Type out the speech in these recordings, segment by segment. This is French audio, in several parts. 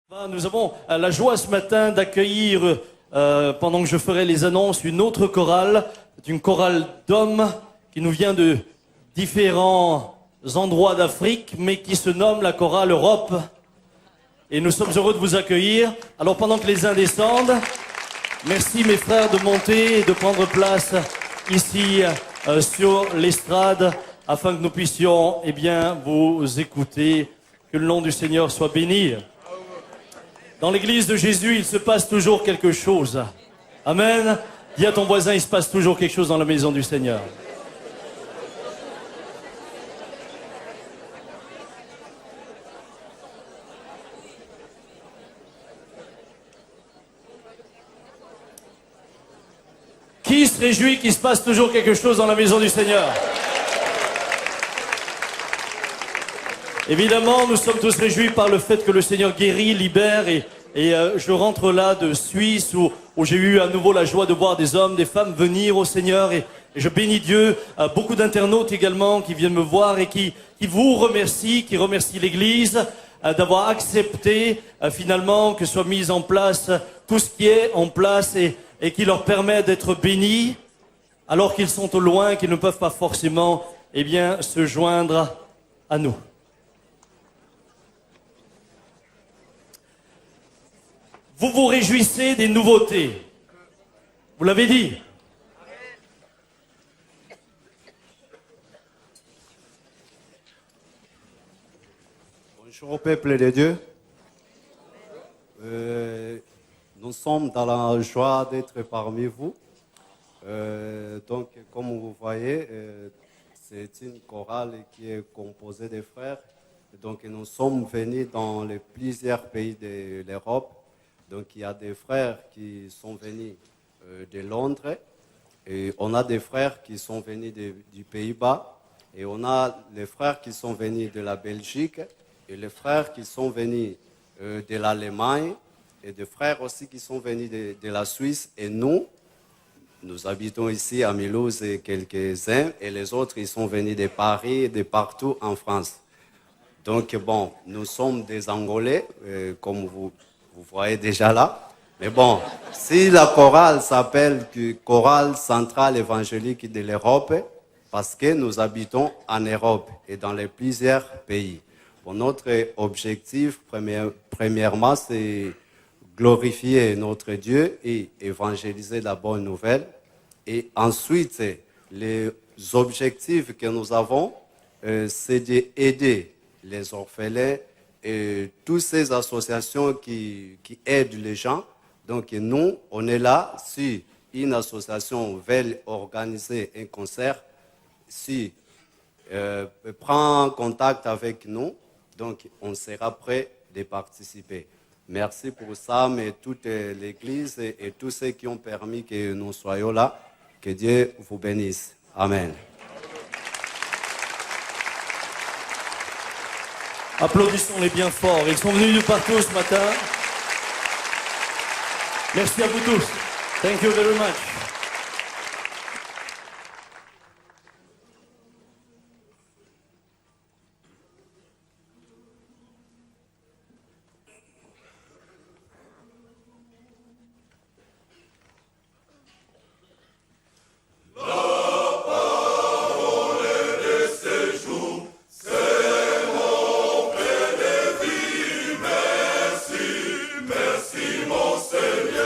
Nous avons la joie ce matin d'accueillir, pendant que je ferai les annonces, une autre chorale. C'est une chorale d'hommes qui nous vient de différents endroits d'Afrique, mais qui se nomme la chorale Europe. Et nous sommes heureux de vous accueillir. Alors pendant que les uns descendent, merci mes frères de monter et de prendre place ici sur l'estrade, afin que nous puissions vous écouter. Que le nom du Seigneur soit béni. Dans l'église de Jésus, il se passe toujours quelque chose. Amen. Dis à ton voisin, il se passe toujours quelque chose dans la maison du Seigneur. Qui se réjouit qu'il se passe toujours quelque chose dans la maison du Seigneur? Évidemment, nous sommes tous réjouis par le fait que le Seigneur guérit, libère et je rentre là de Suisse où j'ai eu à nouveau la joie de voir des hommes, des femmes venir au Seigneur et je bénis Dieu. Beaucoup d'internautes également qui viennent me voir et qui vous remercient, qui remercient l'Église d'avoir accepté finalement que soit mis en place tout ce qui est en place et qui leur permet d'être bénis alors qu'ils sont au loin, qu'ils ne peuvent pas forcément se joindre à nous. Vous vous réjouissez des nouveautés. Vous l'avez dit. Bonjour au peuple de Dieu. Nous sommes dans la joie d'être parmi vous. Donc, comme vous voyez, c'est une chorale qui est composée de frères. Donc, nous sommes venus dans les plusieurs pays de l'Europe. Donc, il y a des frères qui sont venus de Londres, et on a des frères qui sont venus du Pays-Bas, et on a les frères qui sont venus de la Belgique, et les frères qui sont venus de l'Allemagne, et des frères aussi qui sont venus de la Suisse. Et nous habitons ici à Mulhouse et quelques-uns, et les autres, ils sont venus de Paris et de partout en France. Donc, bon, nous sommes des Angolais, comme vous voyez déjà là. Mais bon, si la chorale s'appelle Chorale Centrale Évangélique de l'Europe, parce que nous habitons en Europe et dans les plusieurs pays. Bon, notre objectif, premièrement, c'est glorifier notre Dieu et évangéliser la bonne nouvelle. Et ensuite, les objectifs que nous avons, c'est d'aider les orphelins, et toutes ces associations qui aident les gens. Donc nous, on est là. Si une association veut organiser un concert, prend contact avec nous, donc on sera prêt de participer. Merci pour ça, mais toute l'Église et tous ceux qui ont permis que nous soyons là, que Dieu vous bénisse. Amen. Applaudissons-les bien fort. Ils sont venus de partout ce matin. Merci à vous tous. Thank you very much. Merci mon Seigneur.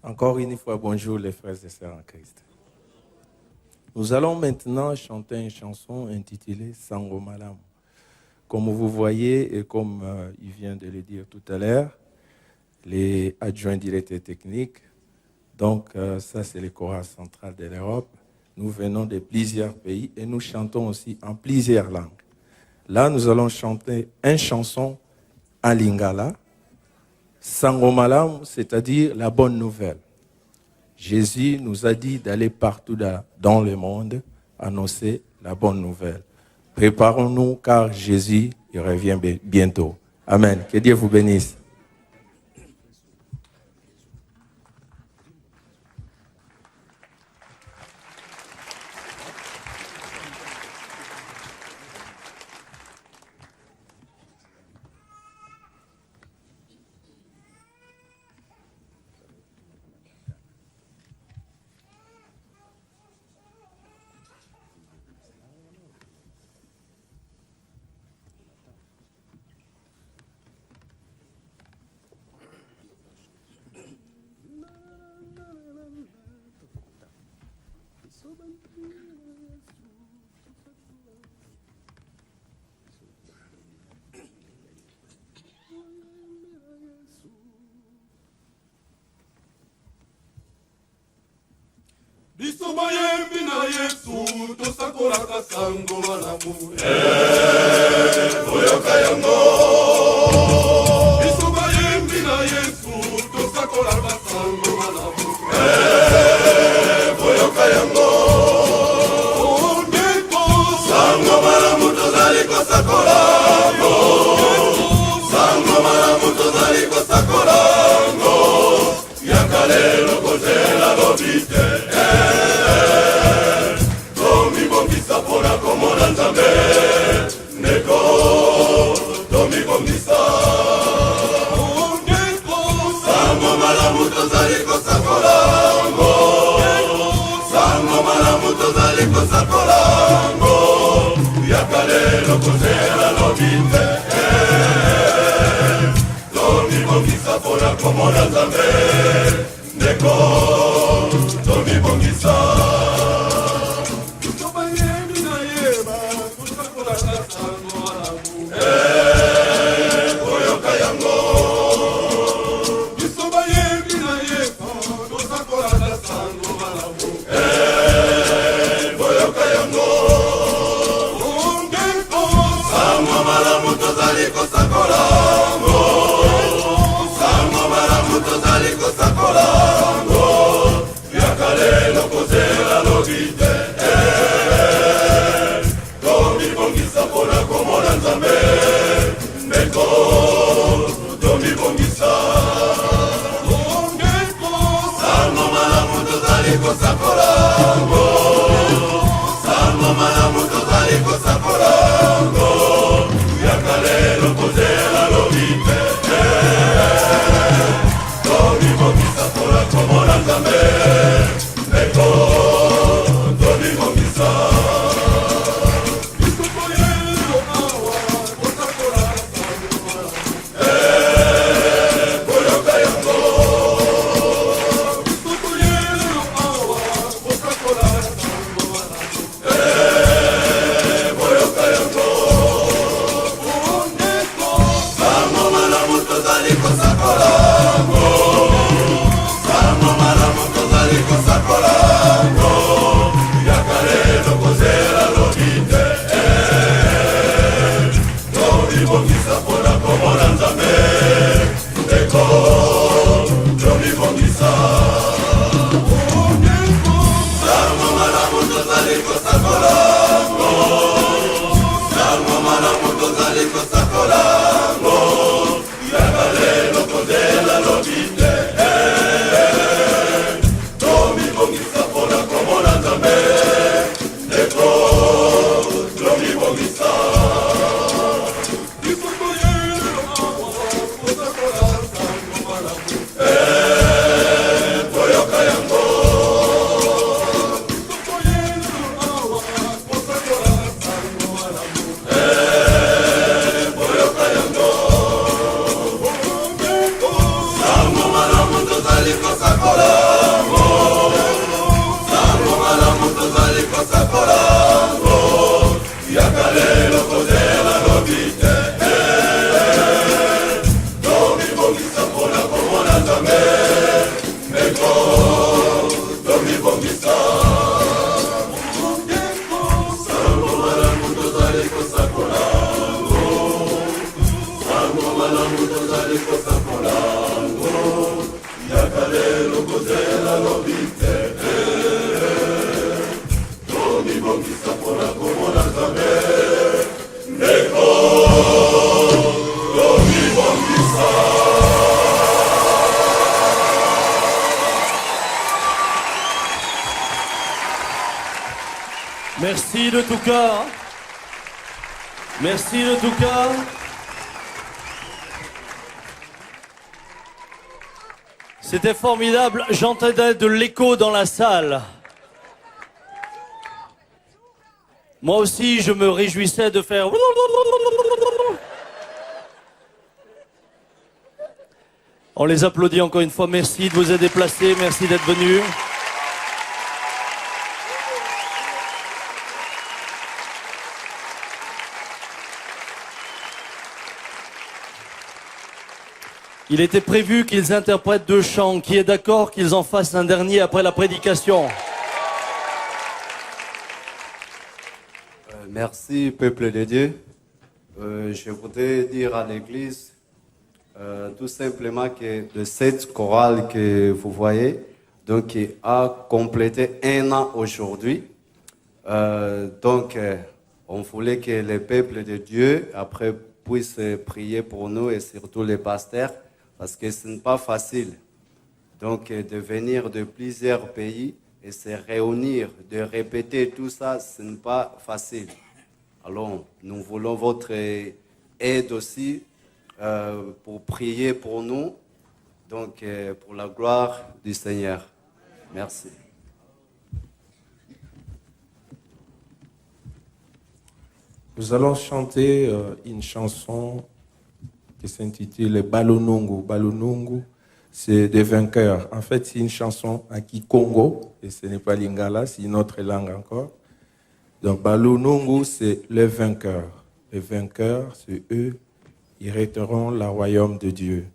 Encore une fois, bonjour les frères et sœurs en Christ. Nous allons maintenant chanter une chanson intitulée Sango Malamu. Comme vous voyez et comme il vient de le dire tout à l'heure, les adjoints directeurs techniques, donc ça c'est le choral central de l'Europe. Nous venons de plusieurs pays et nous chantons aussi en plusieurs langues. Là, nous allons chanter une chanson en lingala, Sango Malamu, c'est-à-dire la bonne nouvelle. Jésus nous a dit d'aller partout dans le monde annoncer la bonne nouvelle. Préparons-nous car Jésus il revient bientôt. Amen. Que Dieu vous bénisse. Bisobayembi na Yesu tosakolaka sango malamu. Boyoka yango. Bisobayembi na Yesu tosakolaka sango malamu. Boyoka yango. Ondeko sango malamu tozali kosakolango. Sango malamu tozali kosakolango. Yakalelo kozela lobite. Coca-Cola. Merci de tout cœur. Merci de tout cœur. C'était formidable. J'entendais de l'écho dans la salle. Moi aussi, je me réjouissais de faire... On les applaudit encore une fois. Merci de vous être déplacés. Merci d'être venus. Il était prévu qu'ils interprètent 2 chants. Qui est d'accord qu'ils en fassent un dernier après la prédication? Merci, peuple de Dieu. Je voudrais dire à l'Église tout simplement que de cette chorale que vous voyez, donc qui a complété 1 an aujourd'hui. On voulait que le peuple de Dieu, après, puisse prier pour nous et surtout les pasteurs, parce que ce n'est pas facile. Donc, de venir de plusieurs pays et se réunir, de répéter tout ça, ce n'est pas facile. Alors, nous voulons votre aide aussi pour prier pour nous, donc pour la gloire du Seigneur. Merci. Nous allons chanter une chanson qui s'intitule Balunungu. Balunungu, c'est des vainqueurs. En fait, c'est une chanson à Kikongo, et ce n'est pas Lingala, c'est une autre langue encore. Donc, Balunungu, c'est les vainqueurs. Les vainqueurs, c'est eux, ils hériteront le royaume de Dieu.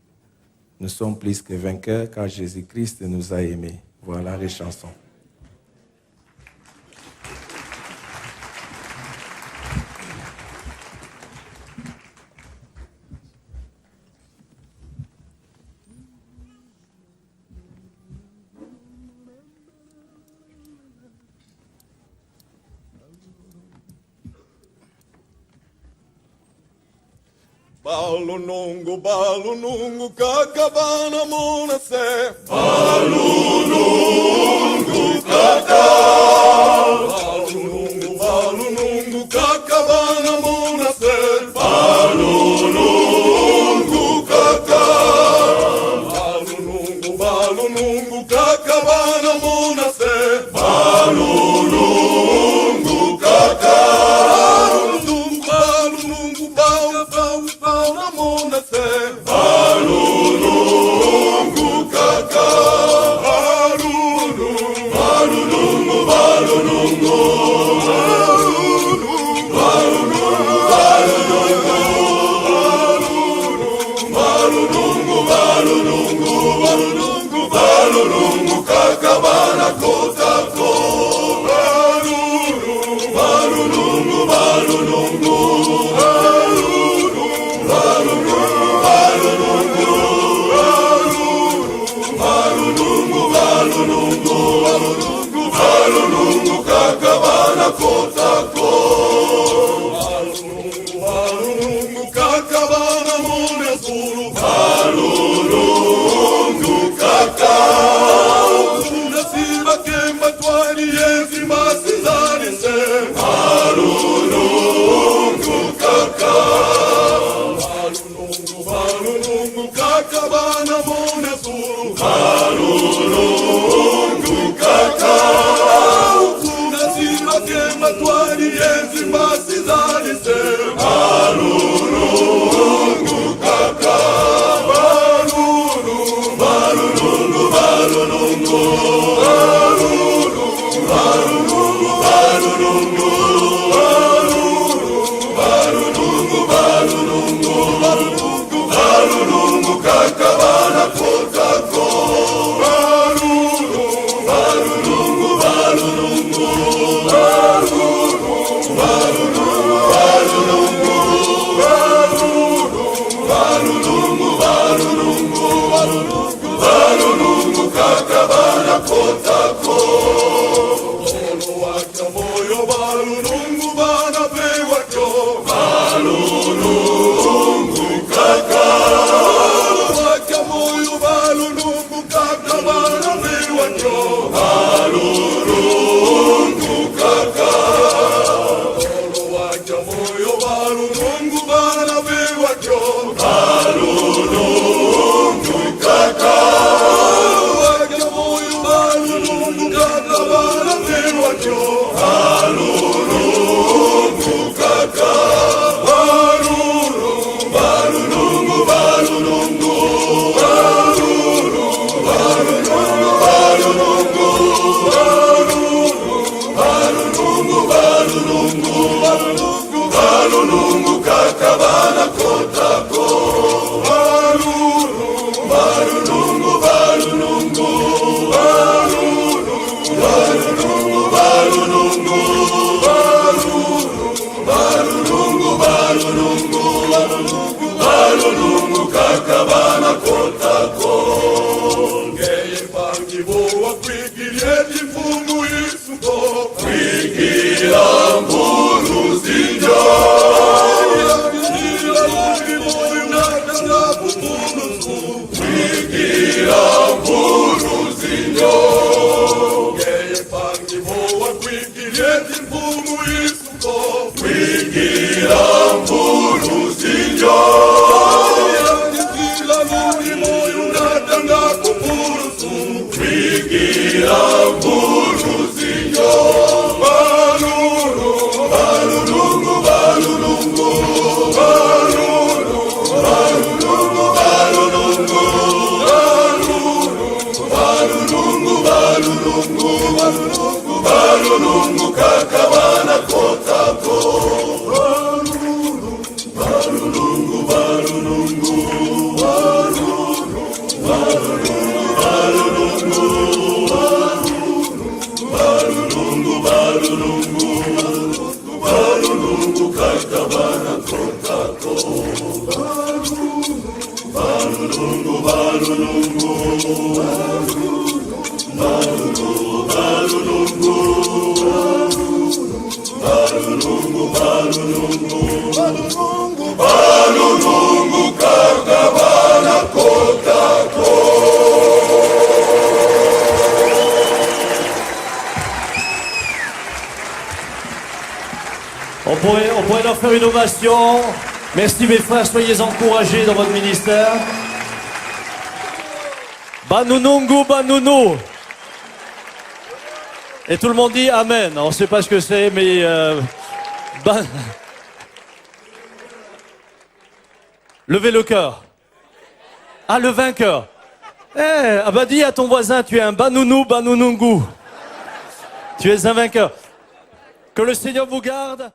Nous sommes plus que vainqueurs car Jésus-Christ nous a aimés. Voilà les chansons. Balunungu, balunungu, kakabana mona se. Balunungu, kaka. Balunungu, balunungu, kakabana mona se. Balunungu, kaka. Balunungu, balunungu, kakabana mona se. Balunungu, kaka. Balunungu kaka, balunungu, balunungu, balunungu, balunungu, balunungu, balunungu, balunungu kaka bana kotako, balunungu, balunungu, balunungu kakabana kotako, balunungu kakabana mone zulu, balunungu kaka, tunasiba kemba twani yezi masizani se, balunungu kaka, balunungu kakabana mone zulu, balunungu kaka, matwari yenzi masizani se, balunungu kaka, balunungu, balunungu, balunungu, balunungu, balunungu, balunungu, balunungu, balunungu, balunungu, balunungu kaka bana kotako, balunungu, balunungu, balunungu, balunungu kakabana kotako, ono waka moyo balunungu bana pewa kyo, balunungu kaka, waka moyo balunungu kakabana pewa kyo, balunungu kaka. On pourrait leur faire une ovation. Merci mes frères, soyez encouragés dans votre ministère. Banunungu, Banunu. Et tout le monde dit Amen. On ne sait pas ce que c'est, mais... Levez le cœur. Ah, le vainqueur. Ah bah dis à ton voisin, tu es un Banunu, Banunungu. Tu es un vainqueur. Que le Seigneur vous garde.